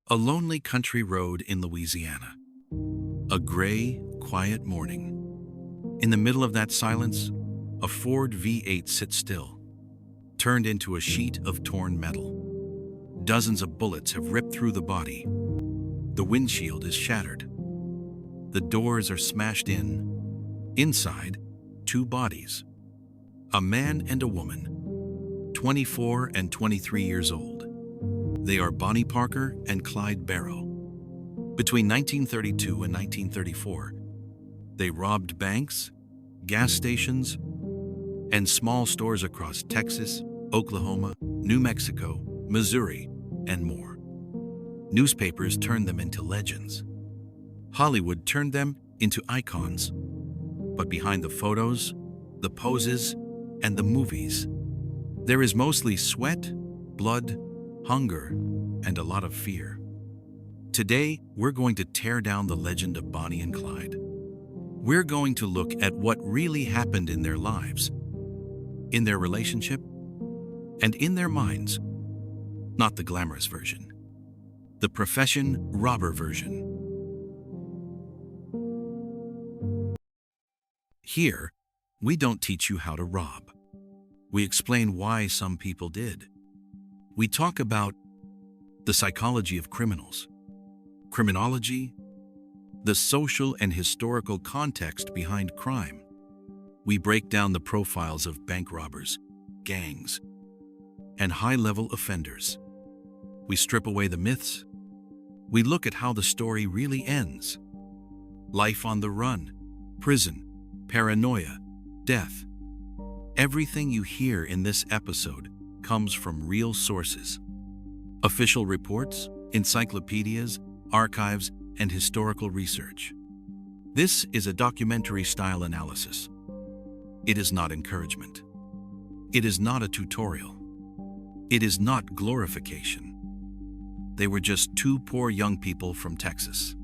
A lonely country road in Louisiana. A gray, quiet morning. In the middle of that silence, a Ford V8 sits still, turned into a sheet of torn metal. Dozens of bullets have ripped through the body. The windshield is shattered. The doors are smashed in. Inside, two bodies. A man and a woman, 24 and 23 years old. They are Bonnie Parker and Clyde Barrow. Between 1932 and 1934, they robbed banks, gas stations, and small stores across Texas, Oklahoma, New Mexico, Missouri, and more. Newspapers turned them into legends. Hollywood turned them into icons. But behind the photos, the poses, and the movies, there is mostly sweat, blood, hunger, and a lot of fear. Today, we're going to tear down the legend of Bonnie and Clyde. We're going to look at what really happened in their lives, in their relationship, and in their minds. Not the glamorous version, the profession robber version. Here, we don't teach you how to rob. We explain why some people did. We talk about the psychology of criminals, criminology, the social and historical context behind crime. We break down the profiles of bank robbers, gangs, and high-level offenders. We strip away the myths. We look at how the story really ends. Life on the run, prison, paranoia, death. Everything you hear in this episode comes from real sources. Official reports, encyclopedias, archives, and historical research. This is a documentary-style analysis. It is not encouragement. It is not a tutorial. It is not glorification. They were just two poor young people from Texas.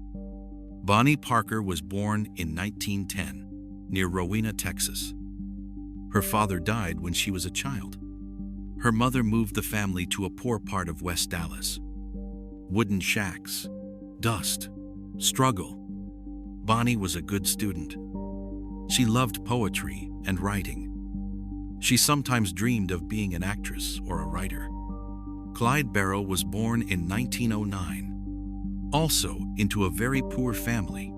Bonnie Parker was born in 1910, near Rowena, Texas. Her father died when she was a child. Her mother moved the family to a poor part of West Dallas. Wooden shacks, dust, struggle. Bonnie was a good student. She loved poetry and writing. She sometimes dreamed of being an actress or a writer. Clyde Barrow was born in 1909, also into a very poor family.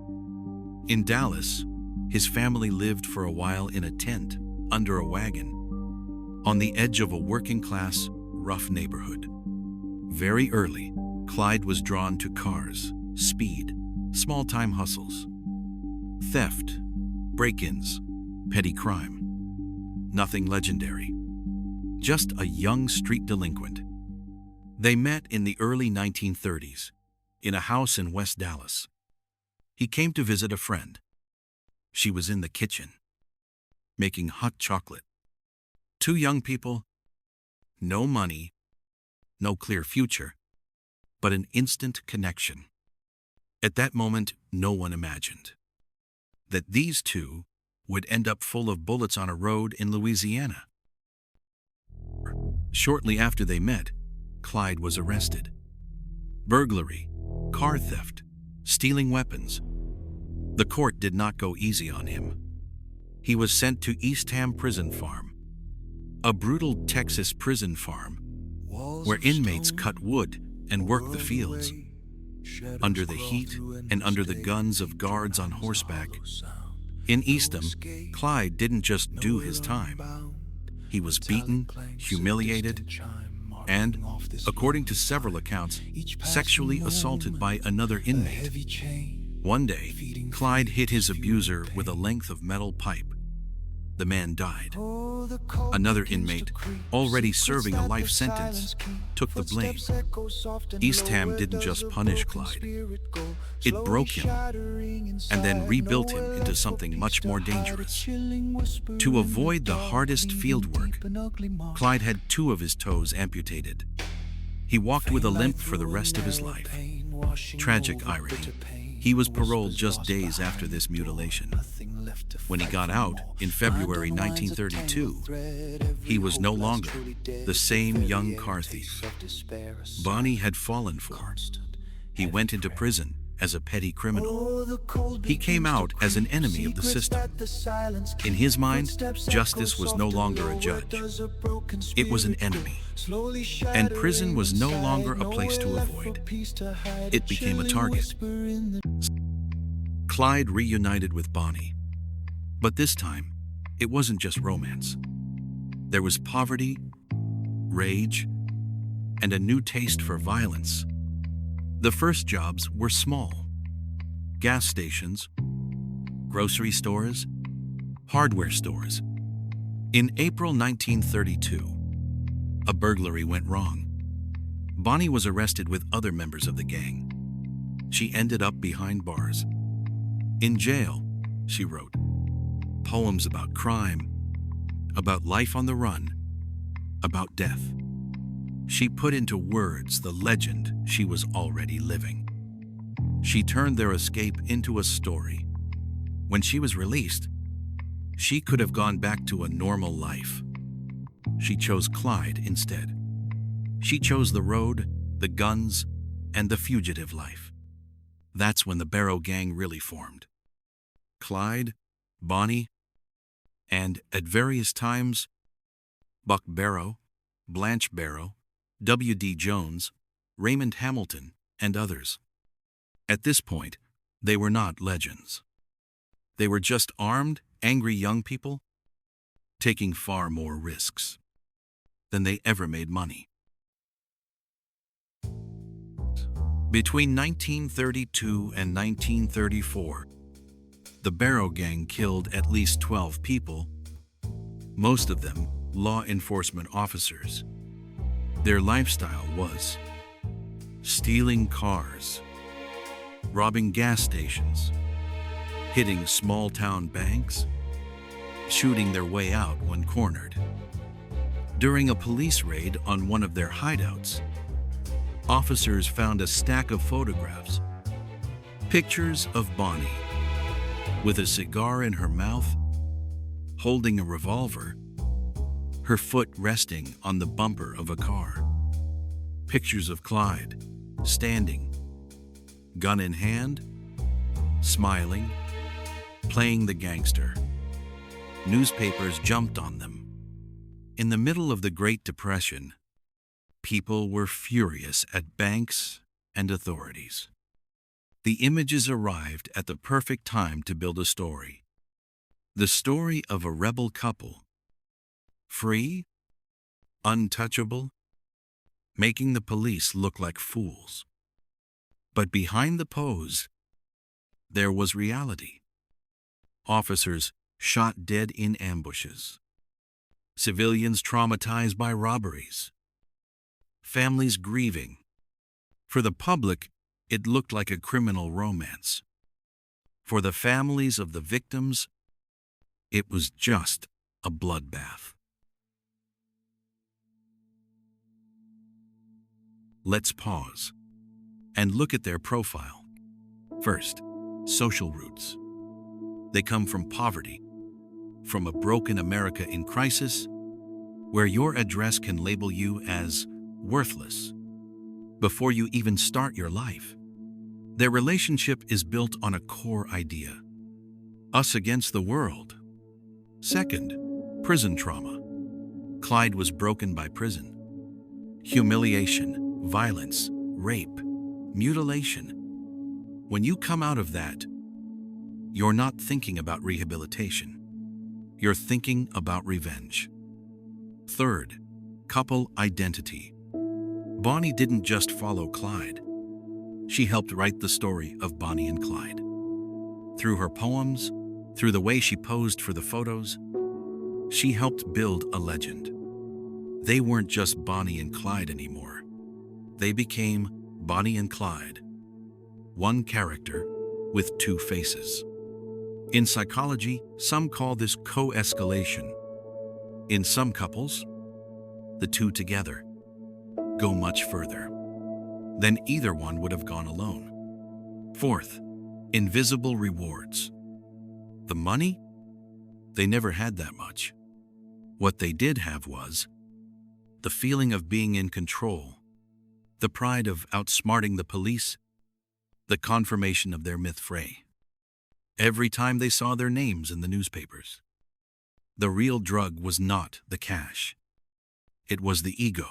In Dallas, his family lived for a while in a tent under a wagon, on the edge of a working-class, rough neighborhood. Very early, Clyde was drawn to cars, speed, small-time hustles, theft, break-ins, petty crime. Nothing legendary, just a young street delinquent. They met in the early 1930s, in a house in West Dallas. He came to visit a friend. She was in the kitchen, making hot chocolate. Two young people, no money, no clear future, but an instant connection. At that moment, no one imagined that these two would end up full of bullets on a road in Louisiana. Shortly after they met, Clyde was arrested. Burglary, car theft, stealing weapons. The court did not go easy on him. He was sent to Eastham Prison Farm, a brutal Texas prison farm where inmates cut wood and worked the fields. Under the heat and under the guns of guards on horseback. In Eastham, Clyde didn't just do his time. He was beaten, humiliated, and, according to several accounts, sexually assaulted by another inmate. One day, Clyde hit his abuser with a length of metal pipe. The man died. Another inmate, already serving a life sentence, took the blame. Eastham didn't just punish Clyde. It broke him and then rebuilt him into something much more dangerous. To avoid the hardest field work, Clyde had two of his toes amputated. He walked with a limp for the rest of his life. Tragic irony. He was paroled just days after this mutilation. When he got out in February 1932, he was no longer the same young car thief Bonnie had fallen for. He went into prison as a petty criminal. He came out as an enemy of the system. In his mind, justice was no longer a judge. It was an enemy. And prison was no longer a place to avoid. It became a target. Clyde reunited with Bonnie. But this time, it wasn't just romance. There was poverty, rage, and a new taste for violence. The first jobs were small. Gas stations, grocery stores, hardware stores. In April 1932, a burglary went wrong. Bonnie was arrested with other members of the gang. She ended up behind bars. In jail, she wrote poems about crime, about life on the run, about death. She put into words the legend she was already living. She turned their escape into a story. When she was released, she could have gone back to a normal life. She chose Clyde instead. She chose the road, the guns, and the fugitive life. That's when the Barrow gang really formed. Clyde, Bonnie, and, at various times, Buck Barrow, Blanche Barrow, W.D. Jones, Raymond Hamilton, and others. At this point, they were not legends. They were just armed, angry young people taking far more risks than they ever made money. Between 1932 and 1934, the Barrow gang killed at least 12 people, most of them law enforcement officers. Their lifestyle was stealing cars, robbing gas stations, hitting small-town banks, shooting their way out when cornered. During a police raid on one of their hideouts, officers found a stack of photographs, pictures of Bonnie, with a cigar in her mouth, holding a revolver, her foot resting on the bumper of a car. Pictures of Clyde, standing, gun in hand, smiling, playing the gangster. Newspapers jumped on them. In the middle of the Great Depression, people were furious at banks and authorities. The images arrived at the perfect time to build a story. The story of a rebel couple, free, untouchable, making the police look like fools. But behind the pose, there was reality. Officers shot dead in ambushes. Civilians traumatized by robberies. Families grieving. For the public, it looked like a criminal romance. For the families of the victims, it was just a bloodbath. Let's pause and look at their profile. First, social roots. They come from poverty, from a broken America in crisis, where your address can label you as worthless before you even start your life. Their relationship is built on a core idea: us against the world. Second, prison trauma. Clyde was broken by prison. Humiliation, violence, rape, mutilation. When you come out of that, you're not thinking about rehabilitation. You're thinking about revenge. Third, couple identity. Bonnie didn't just follow Clyde. She helped write the story of Bonnie and Clyde. Through her poems, through the way she posed for the photos, she helped build a legend. They weren't just Bonnie and Clyde anymore. They became Bonnie and Clyde, one character with two faces. In psychology, some call this co-escalation. In some couples, the two together go much further than either one would have gone alone. Fourth, invisible rewards. The money? They never had that much. What they did have was the feeling of being in control, the pride of outsmarting the police the confirmation of their myth fray. Every time they saw their names in the newspapers. The real drug was not the cash. It was the ego.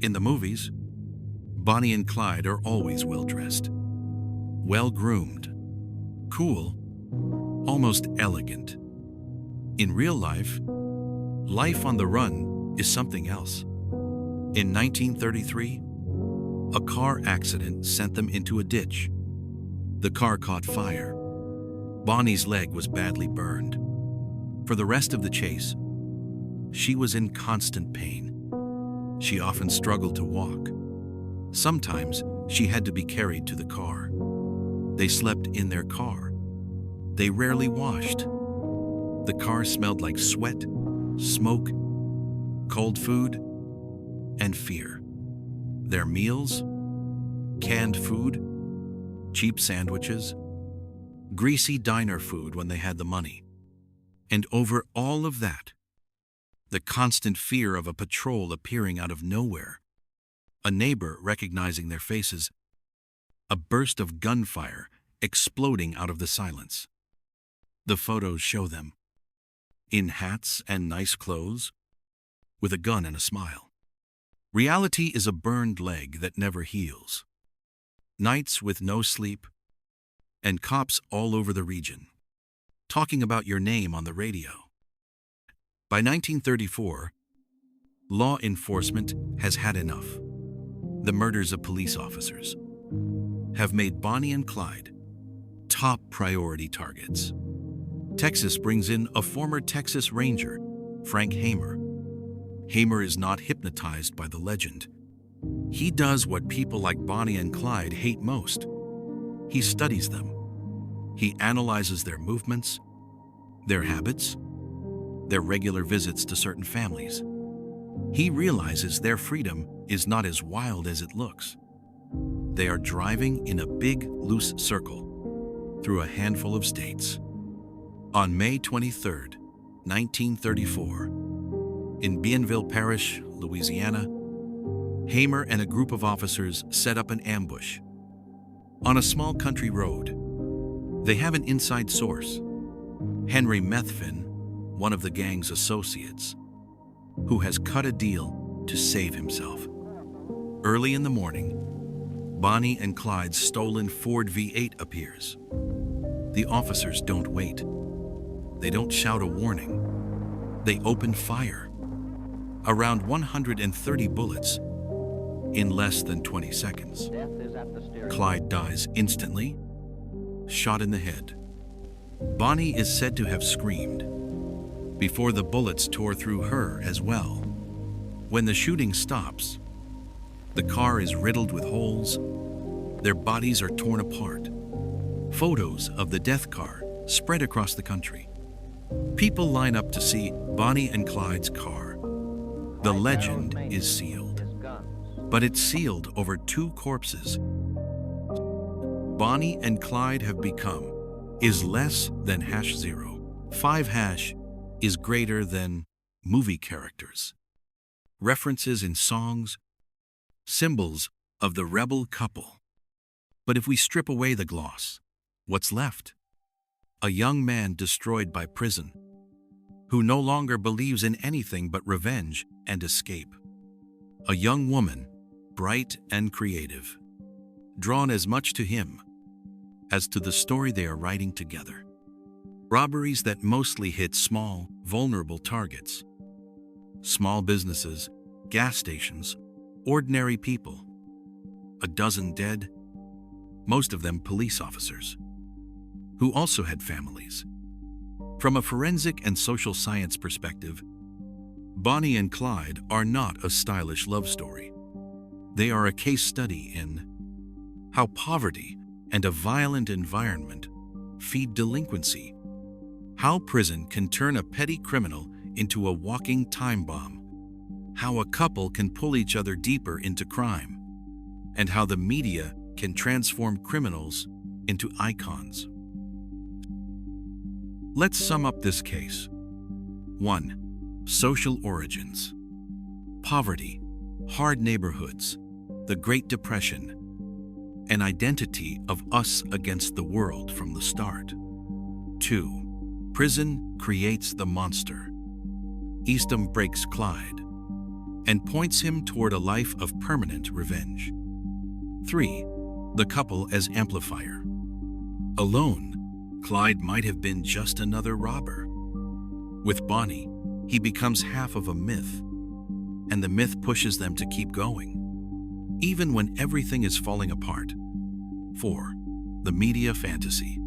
In the movies, Bonnie and Clyde are always well-dressed, well-groomed, cool, almost elegant. In real life, life on the run is something else. In 1933, a car accident sent them into a ditch. The car caught fire. Bonnie's leg was badly burned. For the rest of the chase, she was in constant pain. She often struggled to walk. Sometimes she had to be carried to the car. They slept in their car. They rarely washed. The car smelled like sweat, smoke, cold food, and fear. Their meals, canned food, cheap sandwiches, greasy diner food when they had the money. And over all of that, the constant fear of a patrol appearing out of nowhere, a neighbor recognizing their faces, a burst of gunfire exploding out of the silence. The photos show them, in hats and nice clothes, with a gun and a smile. Reality is a burned leg that never heals. Nights with no sleep, and cops all over the region, talking about your name on the radio. By 1934, law enforcement has had enough. The murders of police officers have made Bonnie and Clyde top priority targets. Texas brings in a former Texas Ranger, Frank Hamer. Hamer is not hypnotized by the legend. He does what people like Bonnie and Clyde hate most. He studies them. He analyzes their movements, their habits, their regular visits to certain families. He realizes their freedom is not as wild as it looks. They are driving in a big, loose circle through a handful of states. On May 23, 1934, in Bienville Parish, Louisiana, Hamer and a group of officers set up an ambush. On a small country road, they have an inside source, Henry Methvin, one of the gang's associates, who has cut a deal to save himself. Early in the morning, Bonnie and Clyde's stolen Ford V8 appears. The officers don't wait. They don't shout a warning. They open fire. Around 130 bullets in less than 20 seconds. Clyde dies instantly, shot in the head. Bonnie is said to have screamed before the bullets tore through her as well. When the shooting stops, the car is riddled with holes. Their bodies are torn apart. Photos of the death car spread across the country. People line up to see Bonnie and Clyde's car. The legend is sealed, but it's sealed over 2 corpses. Bonnie and Clyde have become is less than #0. 5# is greater than movie characters. References in songs, symbols of the rebel couple. But if we strip away the gloss, what's left? A young man destroyed by prison, who no longer believes in anything but revenge and escape. A young woman, bright and creative, drawn as much to him as to the story they are writing together. Robberies that mostly hit small, vulnerable targets. Small businesses, gas stations, ordinary people. A dozen dead, most of them police officers, who also had families. From a forensic and social science perspective, Bonnie and Clyde are not a stylish love story. They are a case study in how poverty and a violent environment feed delinquency, how prison can turn a petty criminal into a walking time bomb, how a couple can pull each other deeper into crime, and how the media can transform criminals into icons. Let's sum up this case. 1. Social origins. Poverty, hard neighborhoods, The Great Depression, an identity of us against the world from the start. 2. Prison creates the monster. Eastham breaks Clyde and points him toward a life of permanent revenge. 3. The couple as amplifier. Alone, Clyde might have been just another robber. With Bonnie, he becomes half of a myth, and the myth pushes them to keep going, even when everything is falling apart. 4. The media fantasy.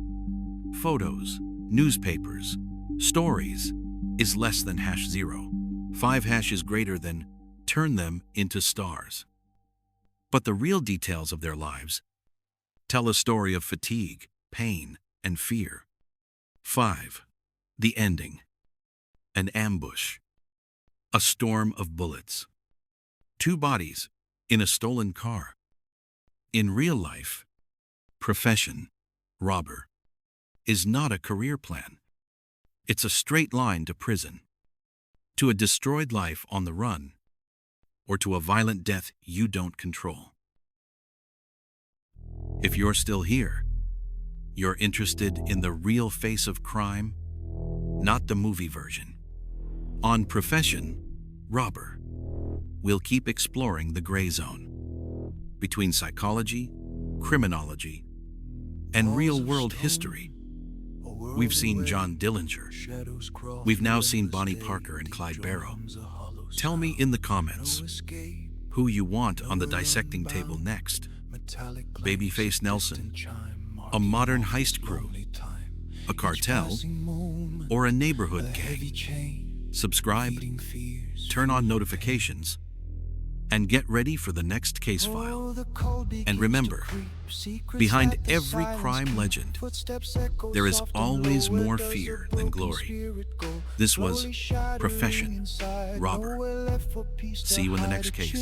Photos, newspapers, stories is less than #0. 5# is greater than turn them into stars. But the real details of their lives tell a story of fatigue, pain, and fear. 5. The ending. An ambush. A storm of bullets. 2 bodies in a stolen car. In real life, profession, robber, is not a career plan. It's a straight line to prison, to a destroyed life on the run, or to a violent death you don't control. If you're still here, you're interested in the real face of crime, not the movie version. On Profession, Robber, we'll keep exploring the gray zone between psychology, criminology, and real-world history. We've seen John Dillinger. We've now seen Bonnie Parker and Clyde Barrow. Tell me in the comments who you want on the dissecting table next. Babyface Nelson, a modern heist crew, a cartel, or a neighborhood gang? Subscribe, turn on notifications, and get ready for the next case file. And remember, behind every crime legend, there is always more fear than glory. This was Profession, Robber. See you in the next case.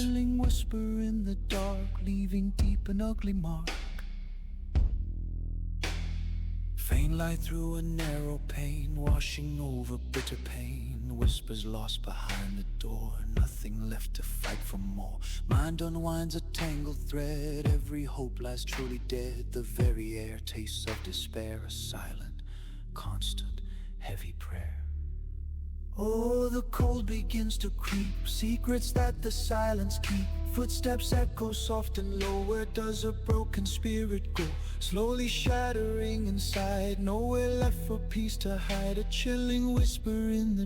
Faint light through a narrow pane, washing over bitter pain. Whispers lost behind the door, nothing left to fight for more. Mind unwinds a tangled thread, every hope lies truly dead. The very air tastes of despair, a silent, constant, heavy prayer. Oh, the cold begins to creep, secrets that the silence keep. Footsteps echo soft and low, where does a broken spirit go? Slowly shattering inside, nowhere left for peace to hide. A chilling whisper in the